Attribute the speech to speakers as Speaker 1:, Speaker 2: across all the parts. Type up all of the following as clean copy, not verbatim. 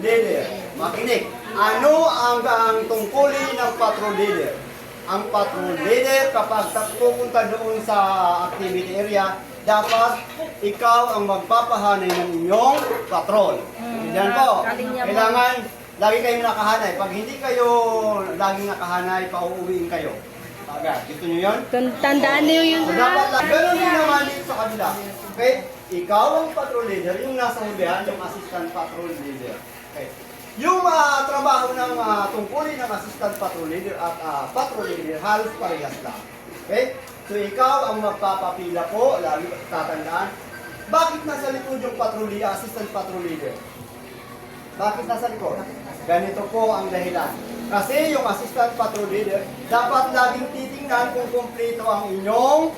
Speaker 1: leader. Makinig. Ano ang tungkulin ng patrol leader? Ang patrol leader, kapag pupunta doon sa activity area, dapat ikaw ang magpapahanay ng inyong patrol. Yan po. Kailangan lagi kayong nakahanay. Pag hindi kayo laging nakahanay, pauuwiin kayo. Agad. Gusto nyo yun?
Speaker 2: Tandaan niyo yun.
Speaker 1: So, dapat lang. Ganun din naman dito sa kabila. Okay? Ikaw ang patrol leader, yung nasa hulihan, yung assistant patrol leader. Okay? Yung trabaho ng tungkulin ng assistant patrol leader at patrol leader, halos parehas lang. Okay? So, ikaw ang magpapapila po, lagi tatandaan. Bakit nasa likod yung patrol leader, assistant patrol leader? Bakit nasa likod? Ganito po ang dahilan. Kasi yung assistant patrol leader, dapat laging titingnan kung kumpleto ang inyong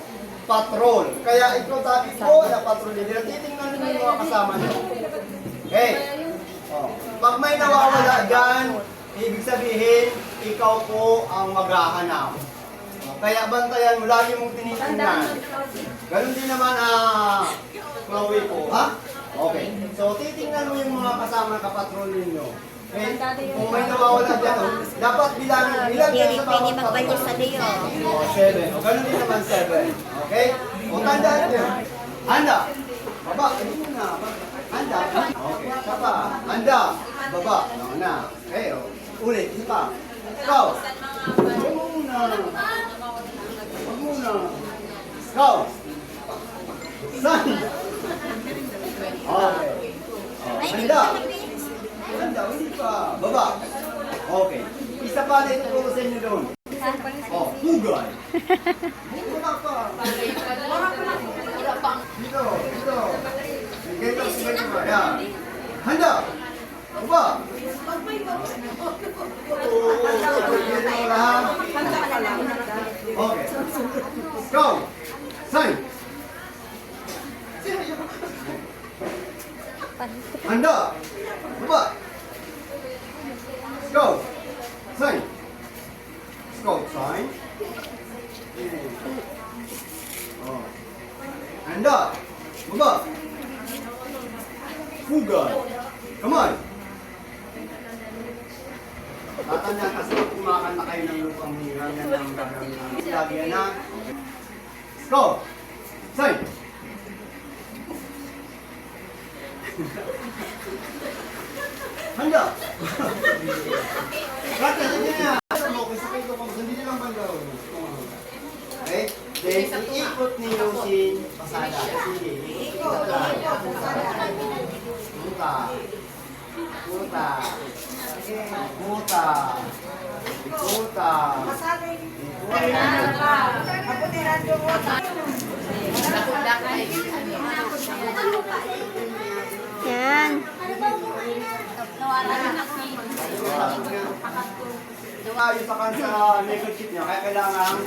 Speaker 1: patrol. Kaya ito sabi po na patrol leader, titingnan nyo yung mga kasama nyo. Okay. Oh. Pag may nawawala dyan, ibig sabihin, ikaw po ang maghahanap. Kaya bantayan mo, lagi mong tinitingnan. Ganun din naman, Chloe po, ha? Okay. So, titingnan mo yung mga kasama kapatrol ninyo. Okay? Kung may nawawala dyan, dapat bilangin. Ilan yan sa bawat patrol? O, 7. O, ganun din naman 7. Okay? O, tandaan nyo. Handa. Baba. Hindi mo na. Handa. Okay. Isa pa. Handa. Baba. No, na. Okay. O. Ulit. Isa pa. Ikaw. Huwag mo muna. Huwag muna. Ikaw. San. Okay. Handa. Handa. Hindi pa. Baba. Okay. Isa pa na ituturo sa inyo doon. Oh, hugay. Wala pa. Dito. Dito. Ganito. Ganito. Yan. Handa. Baba. Okay. Go. Sign. Handa. Baba. Go. Sign. Go. Sign. Oh. Handa. Baba. Hugay. Come on. Tatandaan kasi kumakan na kayo ng lupang hirang yan ang gagawin namin. Lagi yan na. Go! Sign! Handa! Rata, hindi na. Okay, sakay ko kung hindi lang bang gawin. Okay? Then, iikot niyo si pasada. Sige, iikot lang. Punta. Punta. Puta. Puta.
Speaker 2: Yan.
Speaker 1: Ayos sa kansa negative niya, kaya kailangan